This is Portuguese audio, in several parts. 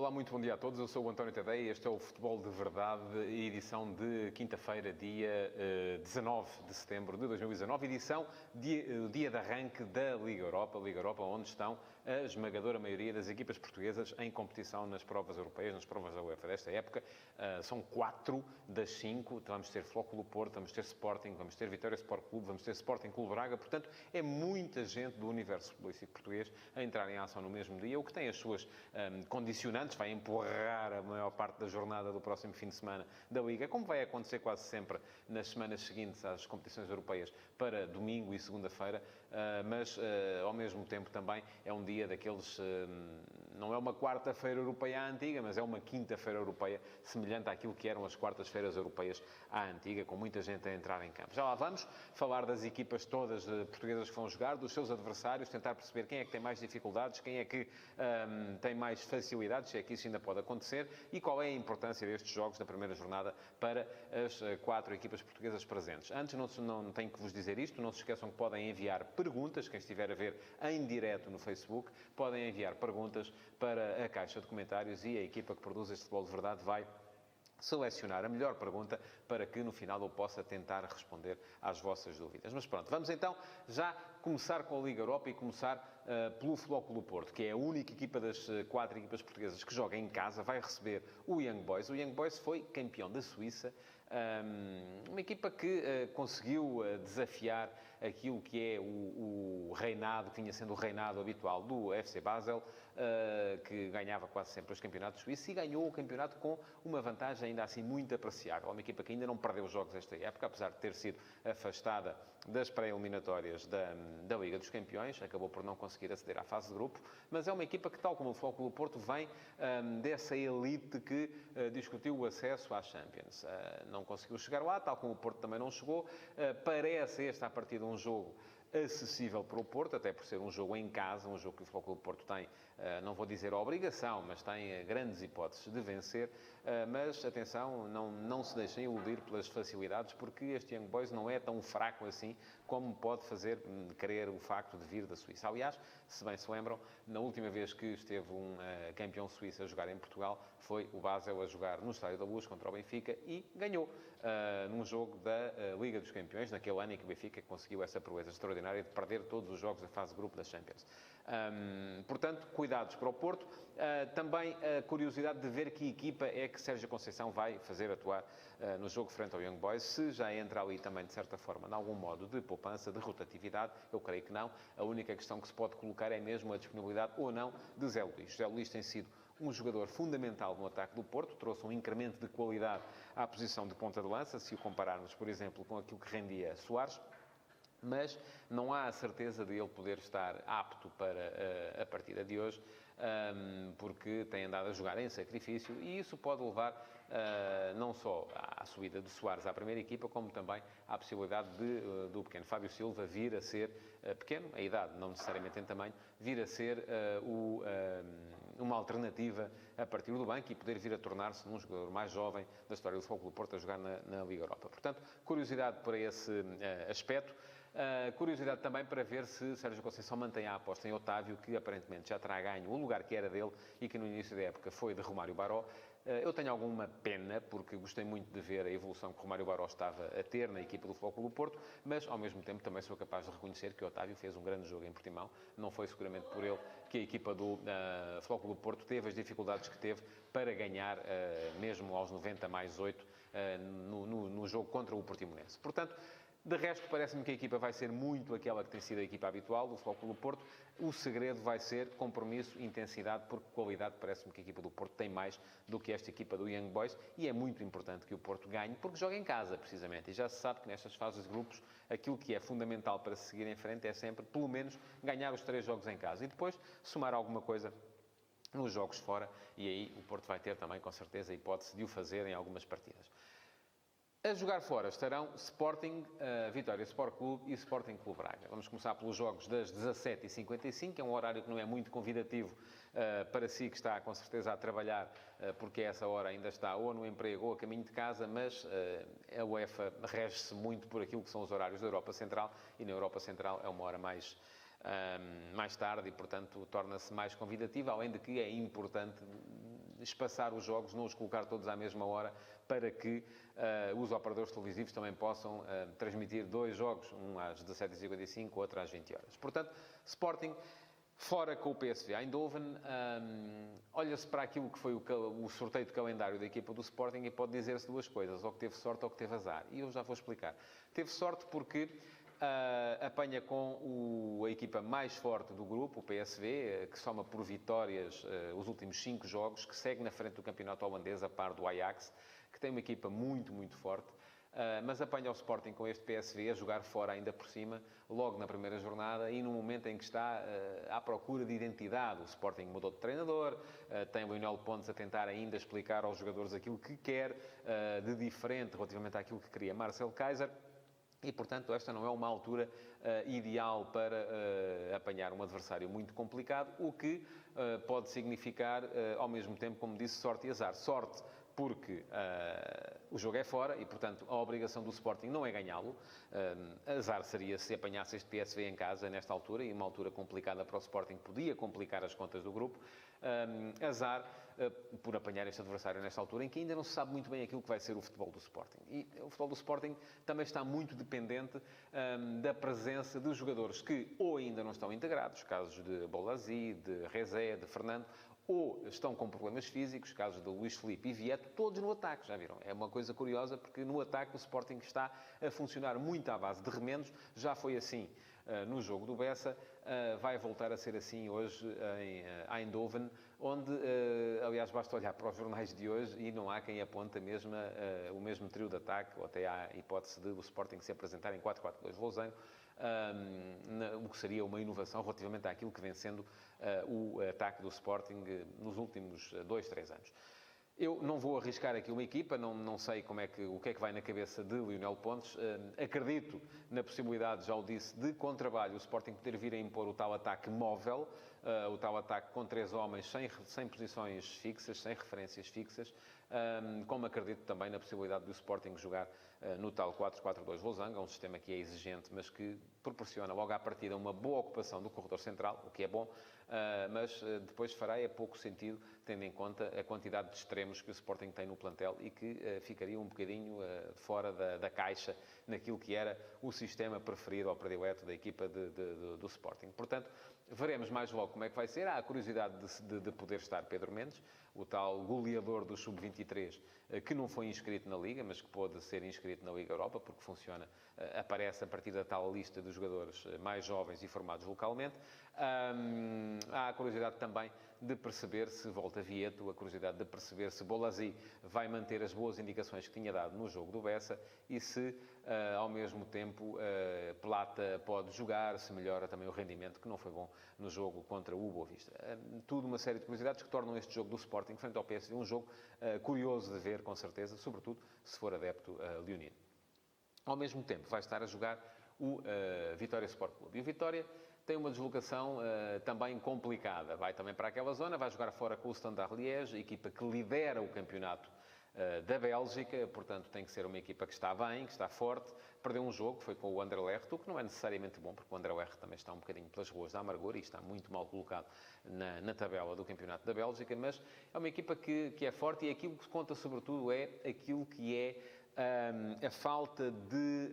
Olá, muito bom dia a todos. Eu sou o António Tadeia e este é o Futebol de Verdade, edição de quinta-feira, dia 19 de setembro de 2019, edição dia de arranque da Liga Europa, onde estão a esmagadora maioria das equipas portuguesas em competição nas provas europeias, nas provas da UEFA desta época. São 4 das 5. Vamos ter Flóculo Porto, vamos ter Sporting, vamos ter Vitória Sport Clube, vamos ter Sporting Clube Braga. Portanto, é muita gente do universo futebolístico português a entrar em ação no mesmo dia, o que tem as suas condicionantes, vai empurrar a maior parte da jornada do próximo fim de semana da Liga, como vai acontecer quase sempre nas semanas seguintes às competições europeias, para domingo e segunda-feira, mas ao mesmo tempo também é um dia daqueles, não é uma quarta-feira europeia à antiga, mas é uma quinta-feira europeia, semelhante àquilo que eram as quartas-feiras europeias à antiga, com muita gente a entrar em campo. Já lá vamos falar das equipas todas portuguesas que vão jogar, dos seus adversários, tentar perceber quem é que tem mais dificuldades, quem é que tem mais facilidades, se é que isso ainda pode acontecer, e qual é a importância destes jogos da primeira jornada para as 4 equipas portuguesas presentes. Antes, não tenho que vos dizer isto, não se esqueçam que podem enviar perguntas, quem estiver a ver em direto no Facebook, podem enviar perguntas para a caixa de comentários e a equipa que produz este Futebol de Verdade vai selecionar a melhor pergunta para que no final eu possa tentar responder às vossas dúvidas. Mas pronto, vamos então já começar com a Liga Europa e começar pelo Flóculo Porto, que é a única equipa das 4 equipas portuguesas que joga em casa, vai receber o Young Boys. O Young Boys foi campeão da Suíça, uma equipa que conseguiu desafiar aquilo que é o reinado, que vinha sendo o reinado habitual do FC Basel, que ganhava quase sempre os campeonatos suíços e ganhou o campeonato com uma vantagem ainda assim muito apreciável. Uma equipa que ainda não perdeu jogos esta época, apesar de ter sido afastada das pré-eliminatórias da Liga dos Campeões, acabou por não conseguir aceder à fase de grupo, mas é uma equipa que, tal como o Flóculo Porto, vem dessa elite que discutiu o acesso à Champions. Não conseguiu chegar lá, tal como o Porto também não chegou. Parece este, a partir de um jogo acessível para o Porto, até por ser um jogo em casa, um jogo que o Flóculo Porto tem, não vou dizer a obrigação, mas tem grandes hipóteses de vencer, mas atenção, não se deixem iludir pelas facilidades, porque este Young Boys não é tão fraco assim como pode fazer crer o facto de vir da Suíça. Aliás, se bem se lembram, na última vez que esteve um campeão suíço a jogar em Portugal, foi o Basel a jogar no Estádio da Luz contra o Benfica e ganhou num jogo da Liga dos Campeões, naquele ano em que o Benfica conseguiu essa proeza extraordinária de perder todos os jogos da fase de grupo da Champions. Portanto, cuidados para o Porto. Também a curiosidade de ver que equipa é que Sérgio Conceição vai fazer atuar no jogo frente ao Young Boys, se já entra ali também, de certa forma, em algum modo de poupança, de rotatividade. Eu creio que não. A única questão que se pode colocar é mesmo a disponibilidade ou não de Zé Luís. Zé Luís tem sido um jogador fundamental no ataque do Porto, trouxe um incremento de qualidade à posição de ponta de lança, se o compararmos, por exemplo, com aquilo que rendia Soares, mas não há a certeza de ele poder estar apto para a partida de hoje, porque tem andado a jogar em sacrifício, e isso pode levar não só à subida de Soares à primeira equipa, como também à possibilidade do pequeno Fábio Silva vir a ser pequeno, a idade não necessariamente em tamanho, vir a ser uma alternativa a partir do banco e poder vir a tornar-se um jogador mais jovem da história do Flóculo Porto a jogar na Liga Europa. Portanto, curiosidade para esse aspecto. Curiosidade também para ver se Sérgio Conceição mantém a aposta em Otávio, que aparentemente já terá ganho o lugar que era dele e que no início da época foi de Romário Baró. Eu tenho alguma pena, porque gostei muito de ver a evolução que Romário Baró estava a ter na equipa do Flóculo Porto, mas ao mesmo tempo também sou capaz de reconhecer que Otávio fez um grande jogo em Portimão. Não foi seguramente por ele que a equipa do Flóculo Porto teve as dificuldades que teve para ganhar, mesmo aos 90 mais 8, no jogo contra o Portimonense. Portanto, de resto, parece-me que a equipa vai ser muito aquela que tem sido a equipa habitual do Flóculo Porto. O segredo vai ser compromisso, intensidade, porque qualidade parece-me que a equipa do Porto tem mais do que esta equipa do Young Boys, e é muito importante que o Porto ganhe, porque joga em casa, precisamente. E já se sabe que nestas fases de grupos, aquilo que é fundamental para se seguir em frente é sempre, pelo menos, ganhar os 3 jogos em casa. E depois, somar alguma coisa nos jogos fora, e aí o Porto vai ter também, com certeza, a hipótese de o fazer em algumas partidas. A jogar fora estarão Sporting, Vitória Sport Clube e Sporting Clube Braga. Vamos começar pelos jogos das 17h55, que é um horário que não é muito convidativo para si, que está com certeza a trabalhar, porque a essa hora ainda está ou no emprego ou a caminho de casa, mas a UEFA rege-se muito por aquilo que são os horários da Europa Central, e na Europa Central é uma hora mais tarde e, portanto, torna-se mais convidativa, além de que é importante espaçar os jogos, não os colocar todos à mesma hora, para que os operadores televisivos também possam transmitir 2 jogos, um às 17h55, outro às 20 horas. Portanto, Sporting fora com o PSV Eindhoven, olha-se para aquilo que foi o sorteio de calendário da equipa do Sporting e pode dizer-se 2 coisas, ou que teve sorte ou que teve azar. E eu já vou explicar. Teve sorte porque apanha com a equipa mais forte do grupo, o PSV, que soma por vitórias os últimos 5 jogos, que segue na frente do campeonato holandês, a par do Ajax, que tem uma equipa muito, muito forte. Mas apanha o Sporting com este PSV a jogar fora ainda por cima, logo na primeira jornada e no momento em que está à procura de identidade. O Sporting mudou de treinador, tem o Lionel Pontes a tentar ainda explicar aos jogadores aquilo que quer de diferente relativamente àquilo que queria Marcel Keizer. E, portanto, esta não é uma altura ideal para apanhar um adversário muito complicado, o que pode significar, ao mesmo tempo, como disse, sorte e azar. Sorte porque o jogo é fora e, portanto, a obrigação do Sporting não é ganhá-lo. Azar seria se apanhasse este PSV em casa, nesta altura, e uma altura complicada para o Sporting, podia complicar as contas do grupo. Azar por apanhar este adversário nesta altura, em que ainda não se sabe muito bem aquilo que vai ser o futebol do Sporting. E o futebol do Sporting também está muito dependente da presença de jogadores que ou ainda não estão integrados, casos de Bolasie, de Rezé, de Fernando, ou estão com problemas físicos, casos de Luís Filipe e Vieto, todos no ataque, já viram? É uma coisa curiosa, porque no ataque o Sporting está a funcionar muito à base de remendos, já foi assim no jogo do Bessa, vai voltar a ser assim hoje em Eindhoven, onde, aliás, basta olhar para os jornais de hoje e não há quem aponte o mesmo trio de ataque, ou até há a hipótese de o Sporting se apresentar em 4-4-2 losango, o que seria uma inovação relativamente àquilo que vem sendo o ataque do Sporting nos últimos 2-3 anos. Eu não vou arriscar aqui uma equipa, não sei o que é que vai na cabeça de Lionel Pontes. Acredito na possibilidade, já o disse, de com trabalho o Sporting poder vir a impor o tal ataque móvel, o tal ataque com 3 homens, sem posições fixas, sem referências fixas, como acredito também na possibilidade do Sporting jogar no tal 4-4-2 losango, um sistema que é exigente, mas que proporciona logo à partida uma boa ocupação do corredor central, o que é bom, mas depois fará pouco sentido, tendo em conta a quantidade de extremos que o Sporting tem no plantel e que ficaria um bocadinho fora da caixa naquilo que era o sistema preferido ou predileto da equipa do Sporting. Portanto, veremos mais logo como é que vai ser. Há a curiosidade de poder estar Pedro Mendes, o tal goleador do Sub-23, que não foi inscrito na Liga, mas que pôde ser inscrito na Liga Europa, porque aparece a partir da tal lista de jogadores mais jovens e formados localmente. Há a curiosidade também de perceber se volta Vieto, a curiosidade de perceber se Bolasie vai manter as boas indicações que tinha dado no jogo do Bessa e se, ao mesmo tempo, Plata pode jogar, se melhora também o rendimento, que não foi bom no jogo contra o Boa Vista. Tudo uma série de curiosidades que tornam este jogo do Sporting frente ao PSV um jogo curioso de ver, com certeza, sobretudo se for adepto leonino. Ao mesmo tempo, vai estar a jogar o Vitória Sport Clube. E o Vitória tem uma deslocação também complicada. Vai também para aquela zona, vai jogar fora com o Standard Liège, a equipa que lidera o campeonato da Bélgica, portanto tem que ser uma equipa que está bem, que está forte. Perdeu um jogo, foi com o Anderlecht, o que não é necessariamente bom, porque o Anderlecht também está um bocadinho pelas ruas da amargura e está muito mal colocado na tabela do campeonato da Bélgica, mas é uma equipa que é forte e aquilo que conta sobretudo é aquilo que é a falta de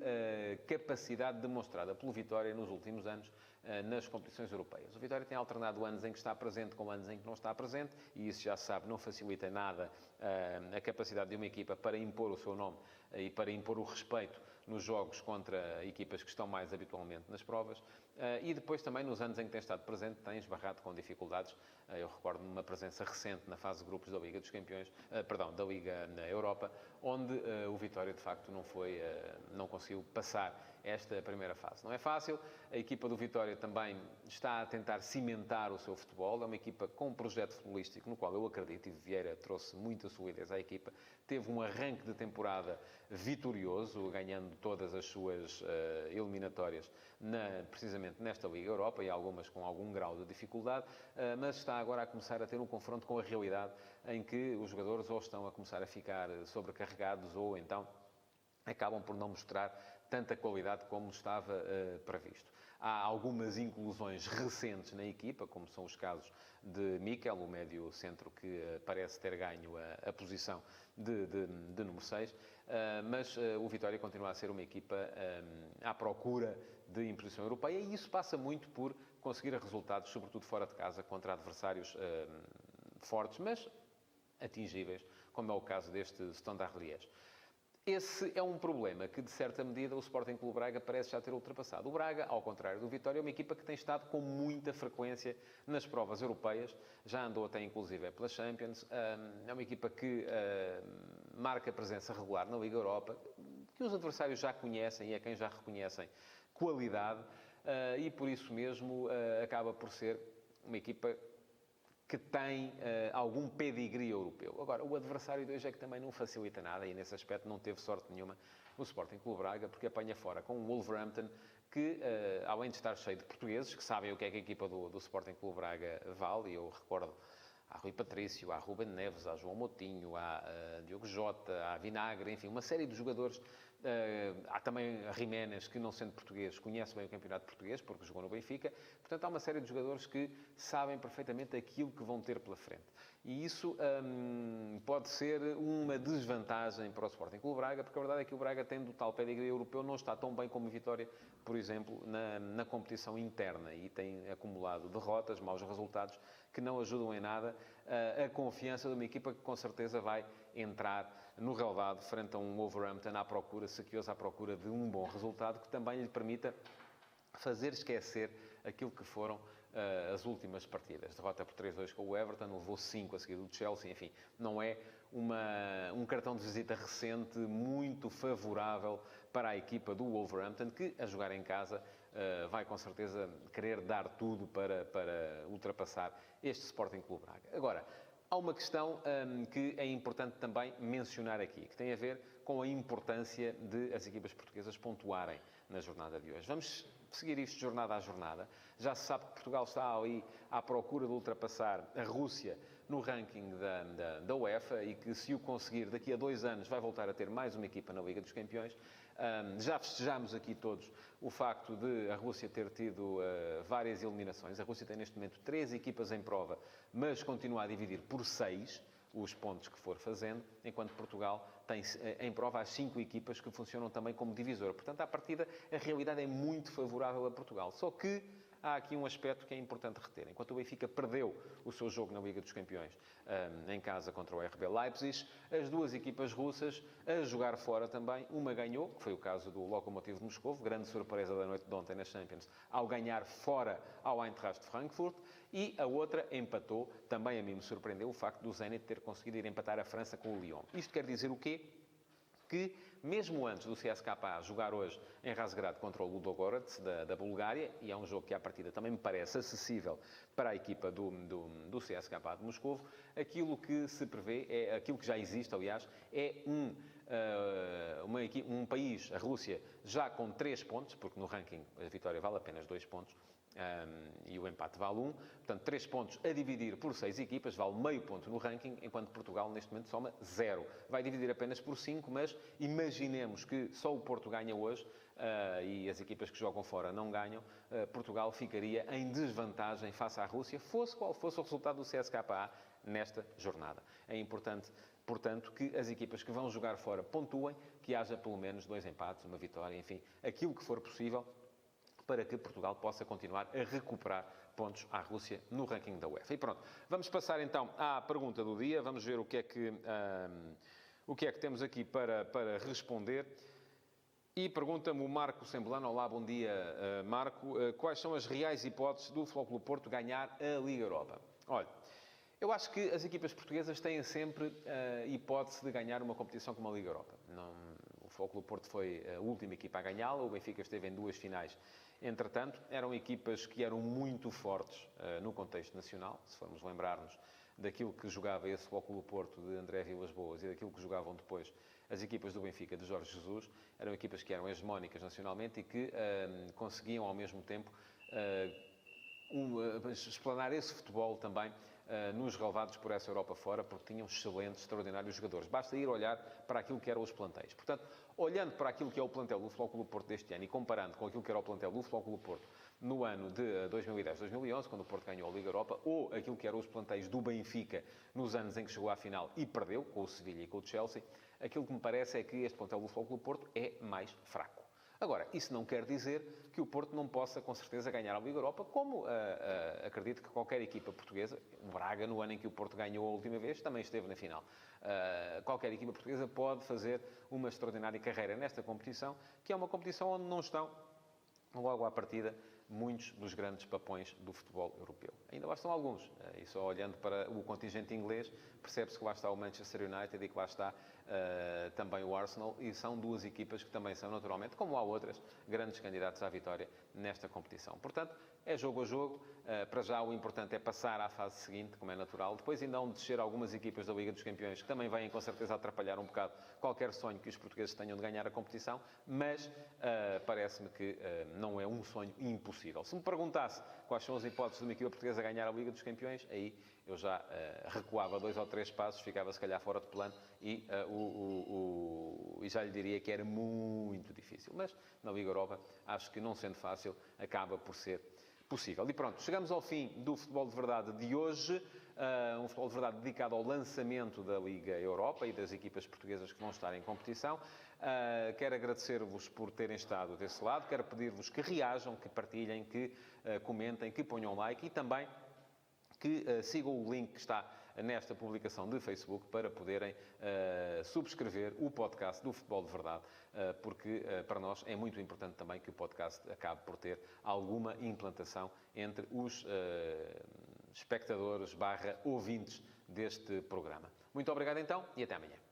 capacidade demonstrada pelo Vitória nos últimos anos nas competições europeias. O Vitória tem alternado anos em que está presente com anos em que não está presente e isso, já se sabe, não facilita nada a capacidade de uma equipa para impor o seu nome e para impor o respeito nos jogos contra equipas que estão mais habitualmente nas provas. E depois também, nos anos em que tem estado presente, tem esbarrado com dificuldades. Eu recordo-me uma presença recente na fase de grupos da Liga dos Campeões, da Liga na Europa, onde o Vitória, de facto, não conseguiu passar esta primeira fase. Não é fácil. A equipa do Vitória também está a tentar cimentar o seu futebol. É uma equipa com um projeto futebolístico no qual eu acredito, e Vieira trouxe muita solidez à equipa. Teve um arranque de temporada vitorioso, ganhando todas as suas eliminatórias, precisamente nesta Liga Europa, e algumas com algum grau de dificuldade, mas está agora a começar a ter um confronto com a realidade em que os jogadores ou estão a começar a ficar sobrecarregados ou então acabam por não mostrar tanta qualidade como estava previsto. Há algumas inclusões recentes na equipa, como são os casos de Mikel, o médio centro que parece ter ganho a posição de número 6, mas o Vitória continua a ser uma equipa à procura de imposição europeia, e isso passa muito por conseguir resultados, sobretudo fora de casa, contra adversários fortes, mas atingíveis, como é o caso deste Standard Liège. Esse é um problema que, de certa medida, o Sporting Clube Braga parece já ter ultrapassado. O Braga, ao contrário do Vitória, é uma equipa que tem estado com muita frequência nas provas europeias, já andou até inclusive pela Champions, é uma equipa que marca presença regular na Liga Europa, que os adversários já conhecem e a quem já reconhecem qualidade, e por isso mesmo acaba por ser uma equipa que tem algum pedigree europeu. Agora, o adversário de hoje é que também não facilita nada, e nesse aspecto não teve sorte nenhuma o Sporting Clube Braga, porque apanha fora com o Wolverhampton, que, além de estar cheio de portugueses, que sabem o que é que a equipa do Sporting Clube Braga vale, e eu recordo, há Rui Patrício, há Ruben Neves, há João Moutinho, há Diogo Jota, há Vinagre, enfim, uma série de jogadores. Há também Jiménez, que não sendo português, conhece bem o campeonato português, porque jogou no Benfica. Portanto, há uma série de jogadores que sabem perfeitamente aquilo que vão ter pela frente. E isso pode ser uma desvantagem para o Sporting Clube Braga, porque a verdade é que o Braga, tendo o tal pedigree europeu, não está tão bem como o Vitória, por exemplo, na competição interna, e tem acumulado derrotas, maus resultados, que não ajudam em nada a confiança de uma equipa que com certeza vai entrar no relvado frente a um Wolverhampton saquioso à procura de um bom resultado que também lhe permita fazer esquecer aquilo que foram as últimas partidas. Derrota por 3-2 com o Everton, levou 5 a seguir do Chelsea, enfim, não é um cartão de visita recente muito favorável para a equipa do Wolverhampton, que, a jogar em casa, vai com certeza querer dar tudo para ultrapassar este Sporting Clube Braga. Agora, há uma questão que é importante também mencionar aqui, que tem a ver com a importância de as equipas portuguesas pontuarem na jornada de hoje. Vamos seguir isto jornada a jornada. Já se sabe que Portugal está ali à procura de ultrapassar a Rússia no ranking da UEFA, e que, se o conseguir, daqui a 2 anos vai voltar a ter mais uma equipa na Liga dos Campeões. Já festejamos aqui todos o facto de a Rússia ter tido várias eliminações. A Rússia tem neste momento 3 equipas em prova, mas continua a dividir por 6 os pontos que for fazendo, enquanto Portugal tem em prova as 5 equipas que funcionam também como divisor. Portanto, à partida, a realidade é muito favorável a Portugal. Só que há aqui um aspecto que é importante reter. Enquanto o Benfica perdeu o seu jogo na Liga dos Campeões em casa contra o RB Leipzig, as 2 equipas russas a jogar fora também, uma ganhou, que foi o caso do Lokomotiv de Moscovo, grande surpresa da noite de ontem na Champions, ao ganhar fora ao Eintracht de Frankfurt, e a outra empatou. Também a mim me surpreendeu o facto do Zenit ter conseguido ir empatar a França com o Lyon. Isto quer dizer o quê? Que, mesmo antes do CSKA jogar hoje em Razgrad contra o Ludogorets, da Bulgária, e é um jogo que, à partida, também me parece acessível para a equipa do CSKA de Moscovo, aquilo que se prevê, aquilo que já existe, aliás, é um país, a Rússia, já com 3 pontos, porque no ranking a vitória vale apenas 2 pontos, e o empate vale 1. Portanto, 3 pontos a dividir por 6 equipas, vale meio ponto no ranking, enquanto Portugal, neste momento, soma 0. Vai dividir apenas por 5, mas imaginemos que só o Porto ganha hoje, e as equipas que jogam fora não ganham. Portugal ficaria em desvantagem face à Rússia, fosse qual fosse o resultado do CSKA nesta jornada. É importante, portanto, que as equipas que vão jogar fora pontuem, que haja pelo menos 2 empates, uma vitória, enfim, aquilo que for possível, para que Portugal possa continuar a recuperar pontos à Rússia no ranking da UEFA. E pronto, vamos passar então à pergunta do dia. Vamos ver o que é que temos aqui para responder. E pergunta-me o Marco Semblano. Olá, bom dia, Marco. Quais são as reais hipóteses do Futebol Clube Porto ganhar a Liga Europa? Olha, eu acho que as equipas portuguesas têm sempre a hipótese de ganhar uma competição como a Liga Europa. O Futebol Clube Porto foi a última equipa a ganhá-la. O Benfica esteve em 2 finais. Entretanto, eram equipas que eram muito fortes no contexto nacional. Se formos lembrar-nos daquilo que jogava esse Futebol Clube Porto de André Vilas-Boas e daquilo que jogavam depois as equipas do Benfica de Jorge Jesus, eram equipas que eram hegemónicas nacionalmente e que conseguiam, ao mesmo tempo, explanar esse futebol também nos relevados por essa Europa fora, porque tinham excelentes, extraordinários jogadores. Basta ir olhar para aquilo que eram os plantéis. Portanto, olhando para aquilo que é o plantel do Futebol Clube do Porto deste ano e comparando com aquilo que era o plantel do Futebol Clube do Porto no ano de 2010, 2011, quando o Porto ganhou a Liga Europa, ou aquilo que eram os plantéis do Benfica nos anos em que chegou à final e perdeu, com o Sevilha e com o Chelsea, aquilo que me parece é que este plantel do Futebol Clube do Porto é mais fraco. Agora, isso não quer dizer que o Porto não possa, com certeza, ganhar a Liga Europa, como acredito que qualquer equipa portuguesa, o Braga, no ano em que o Porto ganhou a última vez, também esteve na final. Qualquer equipa portuguesa pode fazer uma extraordinária carreira nesta competição, que é uma competição onde não estão, logo à partida, muitos dos grandes papões do futebol europeu. Ainda lá estão alguns, e só olhando para o contingente inglês, percebe-se que lá está o Manchester United e que lá está também o Arsenal, e são duas equipas que também são, naturalmente, como há outras, grandes candidatos à vitória nesta competição. Portanto, é jogo a jogo. Para já o importante é passar à fase seguinte, como é natural. Depois ainda hão de descer algumas equipas da Liga dos Campeões, que também vêm com certeza atrapalhar um bocado qualquer sonho que os portugueses tenham de ganhar a competição, mas parece-me que não é um sonho impossível. Se me perguntasse quais são as hipóteses de uma equipa portuguesa ganhar a Liga dos Campeões, aí eu já recuava 2 ou 3 passos, ficava se calhar fora de plano e já lhe diria que era muito difícil. Mas na Liga Europa, acho que não sendo fácil, acaba por ser possível. E pronto, chegamos ao fim do Futebol de Verdade de hoje. Um Futebol de Verdade dedicado ao lançamento da Liga Europa e das equipas portuguesas que vão estar em competição. Quero agradecer-vos por terem estado desse lado. Quero pedir-vos que reajam, que partilhem, que comentem, que ponham like e também que sigam o link que está nesta publicação de Facebook para poderem subscrever o podcast do Futebol de Verdade, porque para nós é muito importante também que o podcast acabe por ter alguma implantação entre os espectadores / ouvintes deste programa. Muito obrigado então e até amanhã.